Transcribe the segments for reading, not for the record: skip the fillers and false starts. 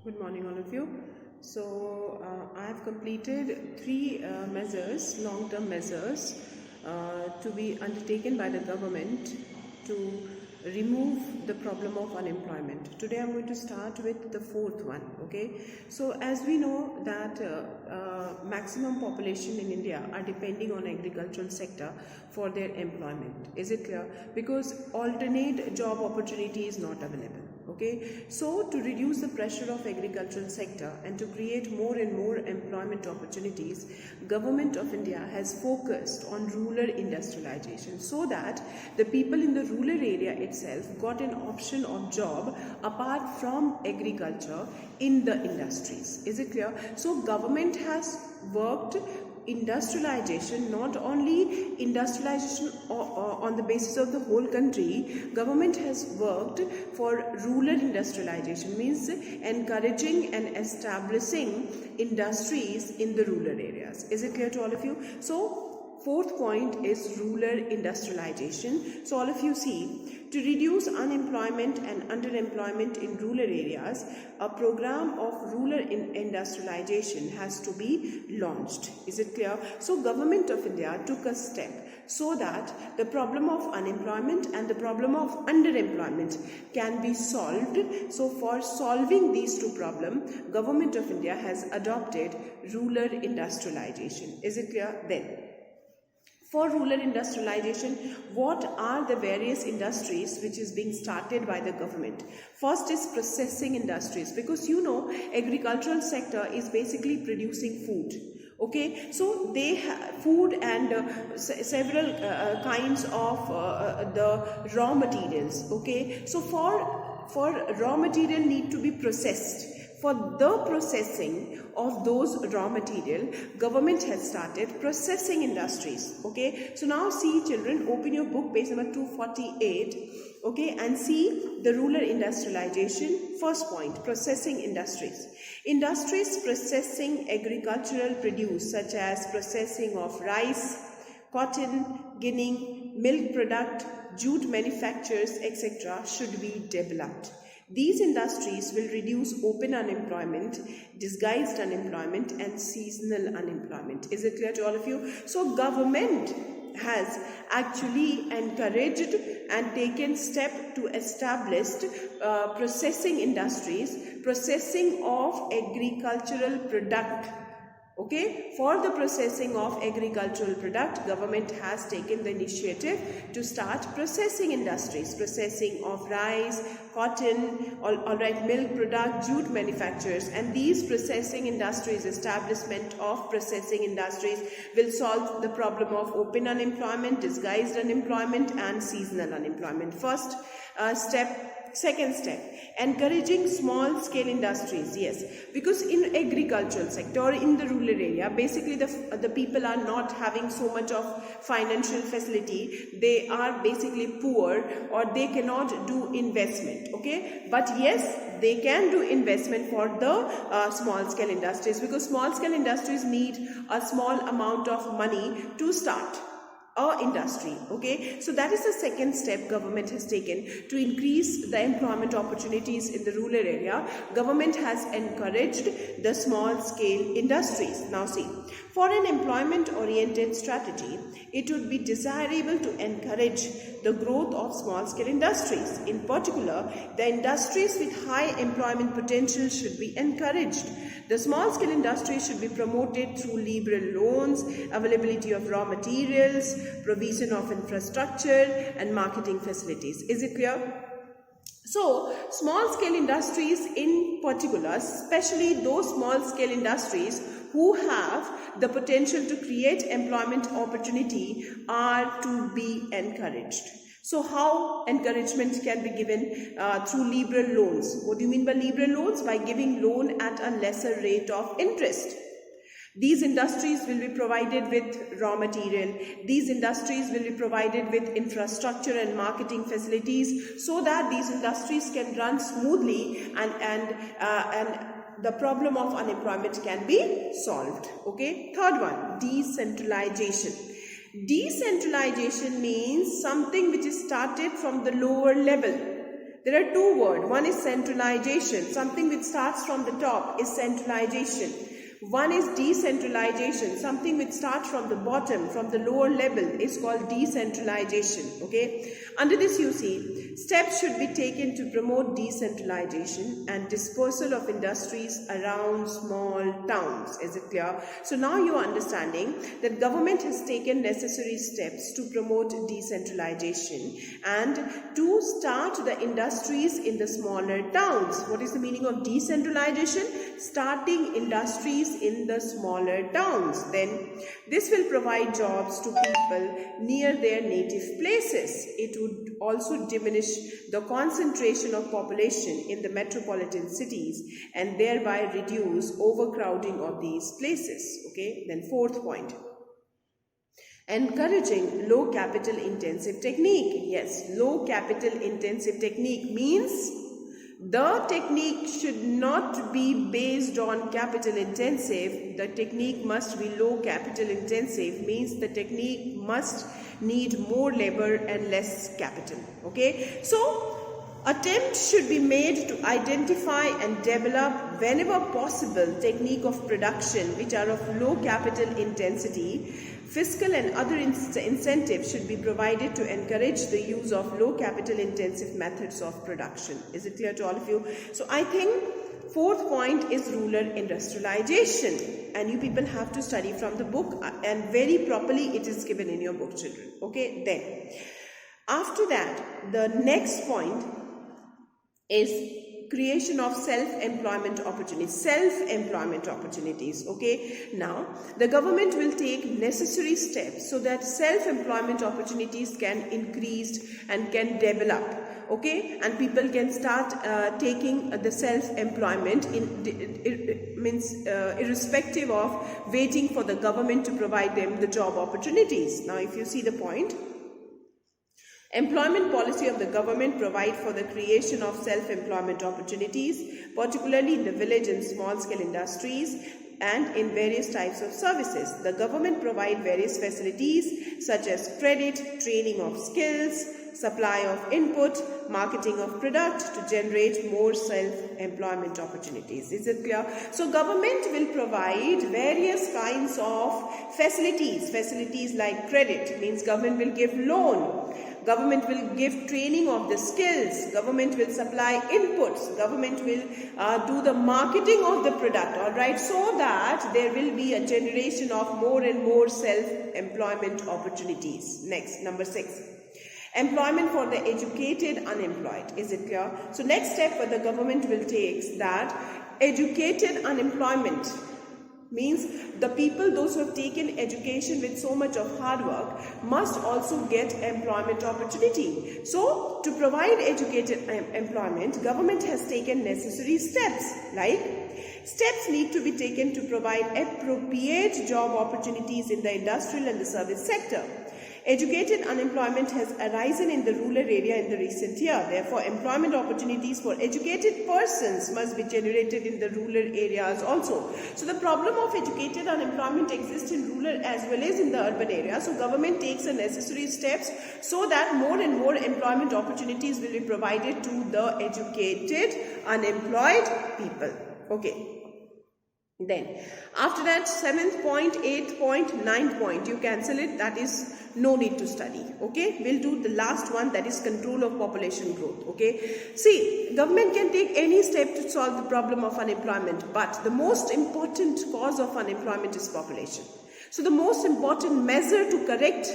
Good morning, all of you. I have completed three measures, long-term measures, to be undertaken by the government to remove the problem of unemployment. Today, I'm going to start with the fourth one. Okay. So, as we know that maximum population in India are depending on agricultural sector for their employment. Is it clear? Because alternate job opportunity is not available. Okay, so to reduce the pressure of agricultural sector and to create more and more employment opportunities, Government of India has focused on rural industrialization so that the people in the rural area itself got an option of job apart from agriculture in the industries. Is it clear? So government has worked industrialization, not only industrialization on the basis of the whole country. Government has worked for rural industrialization, means encouraging and establishing industries in the rural areas. Is it clear to all of you? So fourth point is rural industrialization. So all of you see, to reduce unemployment and underemployment in rural areas, a program of rural industrialization has to be launched. Is it clear? So Government of India took a step so that the problem of unemployment and the problem of underemployment can be solved. So for solving these two problems, Government of India has adopted rural industrialization. Is it clear? Then, for rural industrialization, what are the various industries which is being started by the government? First is processing industries, because you know agricultural sector is basically producing food. Okay, so they have food and several kinds of the raw materials. Okay, so for raw material need to be processed. For the processing of those raw material, government has started processing industries. Okay, so now see children, open your book, page number 248. Okay, and see the rural industrialization. First point, processing industries. Industries processing agricultural produce such as processing of rice, cotton, ginning, milk product, jute manufacturers, etc. should be developed. These industries will reduce open unemployment, disguised unemployment and seasonal unemployment. Is it clear to all of you? So government has actually encouraged and taken step to establish processing industries, processing of agricultural product. Okay, for the processing of agricultural product, government has taken the initiative to start processing industries, processing of rice, cotton, all right, milk product, jute manufacturers, and these processing industries, establishment of processing industries will solve the problem of open unemployment, disguised unemployment and seasonal unemployment. First step. Second step, encouraging small scale industries. Yes, because in agricultural sector, in the rural area, basically the people are not having so much of financial facility. They are basically poor or they cannot do investment. Okay, but yes, they can do investment for the small scale industries, because small scale industries need a small amount of money to start industry. Okay, so that is the second step government has taken to increase the employment opportunities in the rural area. Government has encouraged the small scale industries. Now see, for an employment oriented strategy, it would be desirable to encourage the growth of small scale industries. In particular, the industries with high employment potential should be encouraged. The small scale industry should be promoted through liberal loans, availability of raw materials, provision of infrastructure and marketing facilities. Is it clear? So, small scale industries in particular, especially those small scale industries who have the potential to create employment opportunity, are to be encouraged. So how encouragement can be given? Through liberal loans. What do you mean by liberal loans? By giving loan at a lesser rate of interest. These industries will be provided with raw material. These industries will be provided with infrastructure and marketing facilities so that these industries can run smoothly and the problem of unemployment can be solved. Okay. Third one, decentralization. Decentralization means something which is started from the lower level. There are two words. One is centralization. Something which starts from the top is centralization. One is decentralization. Something which starts from the bottom, from the lower level, is called decentralization. Okay. Under this you see, steps should be taken to promote decentralization and dispersal of industries around small towns. Is it clear? So now you are understanding that government has taken necessary steps to promote decentralization and to start the industries in the smaller towns. What is the meaning of decentralization? Starting industries in the smaller towns. Then this will provide jobs to people near their native places. It would also diminish the concentration of population in the metropolitan cities and thereby reduce overcrowding of these places. Okay, then fourth point, encouraging low capital intensive technique. Yes, low capital intensive technique means the technique should not be based on capital intensive. The technique must be low capital intensive, means the technique must need more labor and less capital. Okay, so attempts should be made to identify and develop whenever possible technique of production which are of low capital intensity. Fiscal and other incentives should be provided to encourage the use of low capital intensive methods of production. Is it clear to all of you? So I think fourth point is rural industrialization, and you people have to study from the book, and very properly it is given in your book, children. Okay, then after that the next point is creation of self-employment opportunities. Okay, now the government will take necessary steps so that self-employment opportunities can increase and can develop. Okay, and people can start taking the self-employment irrespective of waiting for the government to provide them the job opportunities. Now if you see the point, employment policy of the government provide for the creation of self-employment opportunities, particularly in the village and small-scale industries and in various types of services. The government provide various facilities such as credit, training of skills, supply of input, marketing of product to generate more self-employment opportunities. Is it clear? So government will provide various kinds of facilities like credit, means government will give loan. Government will give training of the skills. Government will supply inputs. Government will do the marketing of the product, all right, so that there will be a generation of more and more self-employment opportunities. Next, number 6. Employment for the educated unemployed. Is it clear? So next step what the government will take is that educated unemployment means the people, those who have taken education with so much of hard work, must also get employment opportunity. So to provide educated employment, government has taken necessary steps, like steps need to be taken to provide appropriate job opportunities in the industrial and the service sector. Educated unemployment has arisen in the rural area in the recent year. Therefore, employment opportunities for educated persons must be generated in the rural areas also. So, the problem of educated unemployment exists in rural as well as in the urban area. So, government takes the necessary steps so that more and more employment opportunities will be provided to the educated unemployed people. Okay. Then, after that, 7th point, 8th point, 9th point, you cancel it, that is no need to study. Okay, we'll do the last one, that is control of population growth. Okay, see, government can take any step to solve the problem of unemployment, but the most important cause of unemployment is population. So the most important measure to correct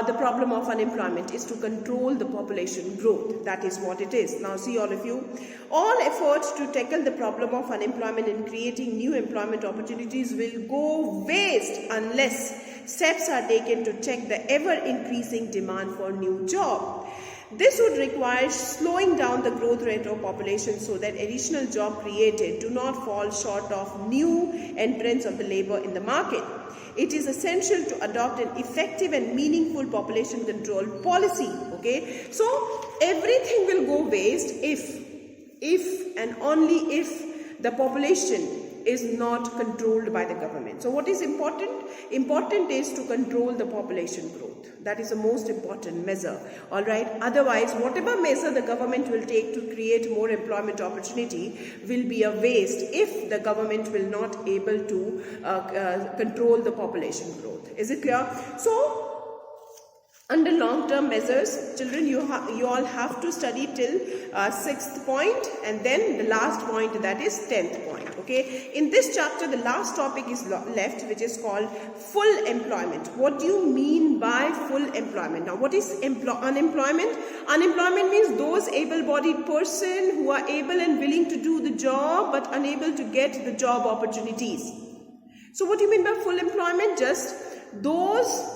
the problem of unemployment is to control the population growth. That is what it is. Now see all of you, all efforts to tackle the problem of unemployment and creating new employment opportunities will go waste unless steps are taken to check the ever increasing demand for new jobs. This would require slowing down the growth rate of population so that additional jobs created do not fall short of new entrants of the labor in the market. It is essential to adopt an effective and meaningful population control policy. Okay, so everything will go waste if and only if the population is not controlled by the government. So what is important? Important is to control the population growth. That is the most important measure. Alright, otherwise whatever measure the government will take to create more employment opportunity will be a waste if the government will not able to control the population growth. Is it clear? So under long-term measures, children, you all have to study till 6th point, and then the last point, that is 10th point. Okay, in this chapter the last topic is left, which is called full employment. What do you mean by full employment? Now what is unemployment? Unemployment means those able-bodied person who are able and willing to do the job but unable to get the job opportunities. So what do you mean by full employment? Just those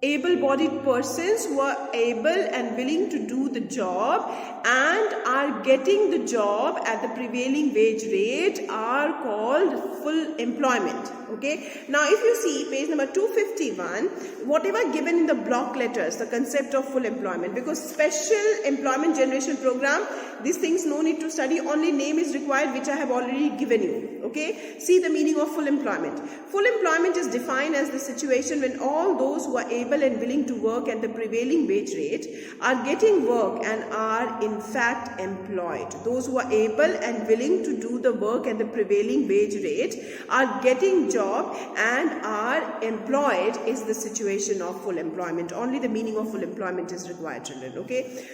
able-bodied persons who are able and willing to do the job and are getting the job at the prevailing wage rate are called full employment. Okay, now if you see page number 251, whatever given in the block letters, the concept of full employment, because special employment generation program, these things no need to study, only name is required, which I have already given you. Okay, see the meaning of full employment. Full employment is defined as the situation when all those who are able and willing to work at the prevailing wage rate are getting work and are in fact employed. Those who are able and willing to do the work at the prevailing wage rate are getting job and are employed is the situation of full employment. Only the meaning of full employment is required, children. Okay,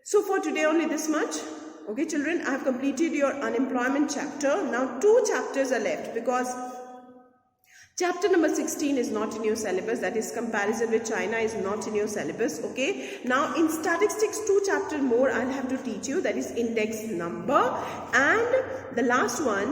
so for today only this much. Okay, children, I have completed your unemployment chapter. Now 2 chapters are left, because chapter number 16 is not in your syllabus, that is comparison with China is not in your syllabus. Okay, now in statistics 2 chapters more I'll have to teach you, that is index number, and the last one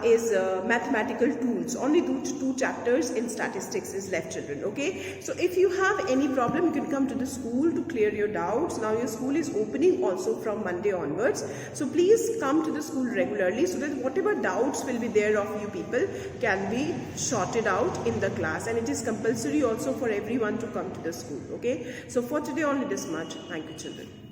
is mathematical tools. Only 2 chapters in statistics is left, children. Okay, so if you have any problem, you can come to the school to clear your doubts. Now your school is opening also from Monday onwards, so please come to the school regularly so that whatever doubts will be there of you people can be sorted out in the class, and it is compulsory also for everyone to come to the school. Okay, so for today only this much. Thank you, children.